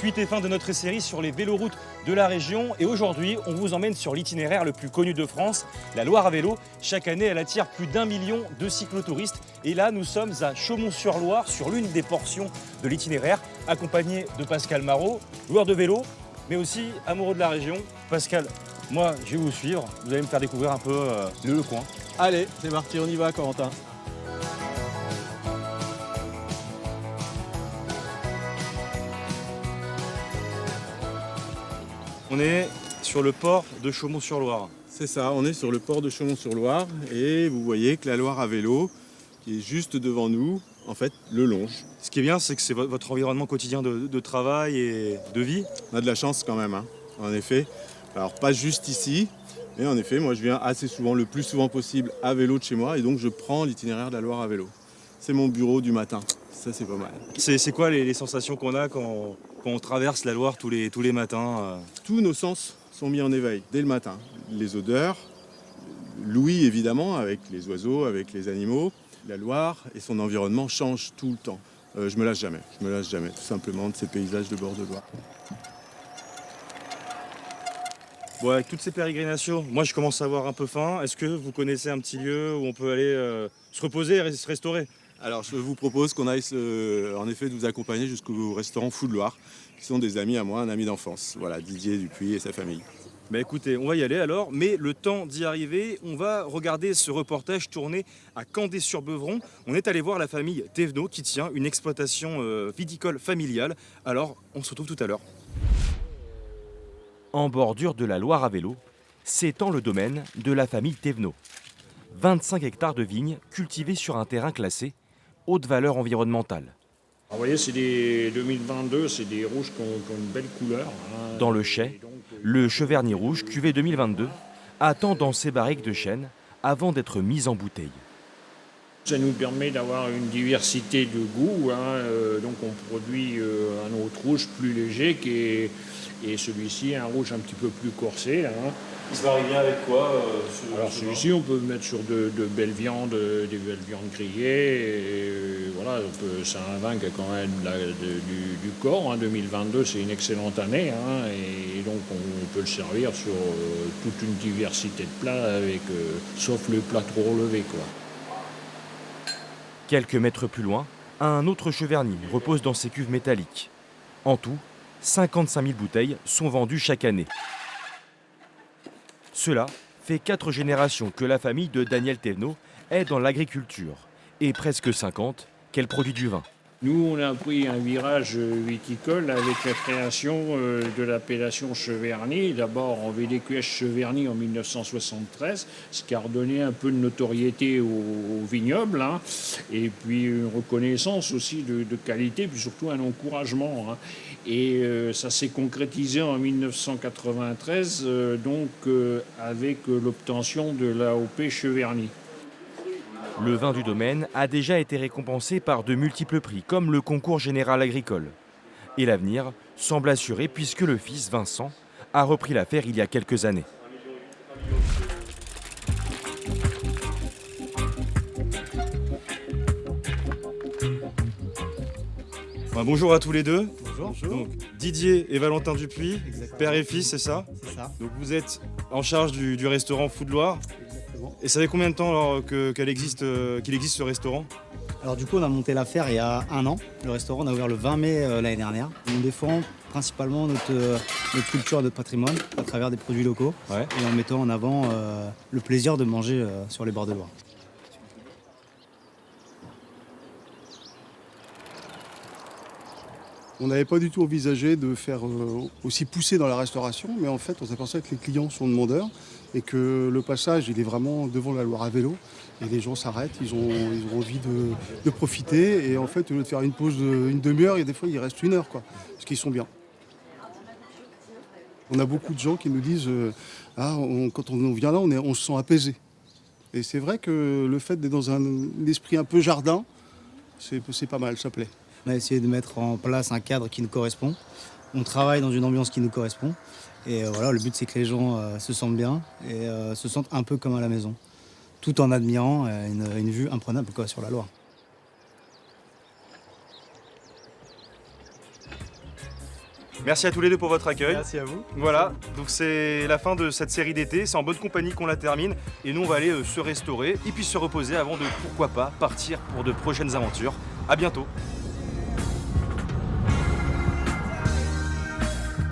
Suite et fin de notre série sur les véloroutes de la région. Et aujourd'hui, on vous emmène sur l'itinéraire le plus connu de France, la Loire à vélo. Chaque année, elle attire plus d'1 million de cyclotouristes. Et là, nous sommes à Chaumont-sur-Loire, sur l'une des portions de l'itinéraire, accompagné de Pascal Marot, joueur de vélo, mais aussi amoureux de la région. Pascal, moi, je vais vous suivre. Vous allez me faire découvrir un peu le coin. Allez, c'est parti, on y va, Corentin. On est sur le port de Chaumont-sur-Loire. C'est ça, on est sur le port de Chaumont-sur-Loire et vous voyez que la Loire à vélo, qui est juste devant nous, en fait, le longe. Ce qui est bien, c'est que c'est votre environnement quotidien de travail et de vie. On a de la chance quand même, hein, en effet. Alors, pas juste ici, mais en effet, moi je viens assez souvent, le plus souvent possible, à vélo de chez moi et donc je prends l'itinéraire de la Loire à vélo. C'est mon bureau du matin, ça c'est pas mal. C'est quoi les sensations qu'on a quand on traverse la Loire tous les matins Tous nos sens sont mis en éveil dès le matin. Les odeurs, l'ouïe évidemment, avec les oiseaux, avec les animaux. La Loire et son environnement changent tout le temps. Je me lasse jamais, tout simplement, de ces paysages de bord de Loire. Bon, avec toutes ces pérégrinations, moi je commence à avoir un peu faim. Est-ce que vous connaissez un petit lieu où on peut aller se reposer et se restaurer? Alors je vous propose qu'on aille en effet de vous accompagner jusqu'au restaurant Fou de Loire, qui sont des amis à moi, un ami d'enfance. Voilà, Didier Dupuis et sa famille. Bah écoutez, on va y aller alors, mais le temps d'y arriver, on va regarder ce reportage tourné à Candé-sur-Beuvron. On est allé voir la famille Thévenot qui tient une exploitation viticole familiale. Alors, on se retrouve tout à l'heure. En bordure de la Loire à vélo, s'étend le domaine de la famille Thévenot. 25 hectares de vignes cultivées sur un terrain classé, haute valeur environnementale. Alors, vous voyez, c'est des 2022, c'est des rouges qui ont une belle couleur. Hein. Dans le chai, le Cheverny rouge cuvée 2022 attend dans ses barriques de chêne avant d'être mise en bouteille. Ça nous permet d'avoir une diversité de goûts. Hein. Donc on produit un autre rouge plus léger et celui-ci un rouge un petit peu plus corsé. Hein. Il se marie bien avec quoi Alors celui-ci on peut mettre sur de belles viandes, des belles viandes grillées. Et, voilà, c'est un vin qui a quand même du corps. Hein. 2022 c'est une excellente année. Hein. Et donc on peut le servir sur toute une diversité de plats, sauf le plat trop relevé, quoi. Quelques mètres plus loin, un autre Cheverny repose dans ses cuves métalliques. En tout, 55 000 bouteilles sont vendues chaque année. Cela fait 4 générations que la famille de Daniel Thévenot est dans l'agriculture et presque 50 qu'elle produit du vin. Nous, on a pris un virage viticole avec la création de l'appellation Cheverny. D'abord en VDQS Cheverny en 1973, ce qui a redonné un peu de notoriété au vignoble, hein, et puis une reconnaissance aussi de qualité, puis surtout un encouragement. Hein. Et ça s'est concrétisé en 1993, avec l'obtention de l'AOP Cheverny. Le vin du domaine a déjà été récompensé par de multiples prix, comme le concours général agricole. Et l'avenir semble assuré puisque le fils, Vincent, a repris l'affaire il y a quelques années. Bonjour à tous les deux. Bonjour. Donc, Didier et Valentin Dupuis, Exactement. père et fils, c'est ça? C'est ça. Donc vous êtes en charge du restaurant Fou de Loire. Exactement. Et ça fait combien de temps alors qu'il existe ce restaurant? Alors du coup, on a monté l'affaire il y a 1 an. Le restaurant, on a ouvert le 20 mai l'année dernière. On défend principalement notre culture et notre patrimoine à travers des produits locaux, Ouais. et en mettant en avant le plaisir de manger sur les bords de Loire. On n'avait pas du tout envisagé de faire aussi pousser dans la restauration, mais en fait, on s'aperçoit que les clients sont demandeurs et que le passage, il est vraiment devant la Loire à vélo. Et les gens s'arrêtent, ils ont envie de profiter. Et en fait, au lieu de faire une pause d'une demi-heure, des fois, il reste 1 heure, quoi, parce qu'ils sont bien. On a beaucoup de gens qui nous disent quand on vient là, on se sent apaisé. Et c'est vrai que le fait d'être dans un esprit un peu jardin, c'est pas mal, ça plaît. On a essayé de mettre en place un cadre qui nous correspond. On travaille dans une ambiance qui nous correspond. Et voilà, le but, c'est que les gens se sentent bien et se sentent un peu comme à la maison, tout en admirant une vue imprenable, quoi, sur la Loire. Merci à tous les deux pour votre accueil. Merci à vous. Voilà, donc c'est la fin de cette série d'été, c'est en bonne compagnie qu'on la termine et nous on va aller se restaurer et puis se reposer avant de, pourquoi pas, partir pour de prochaines aventures. À bientôt.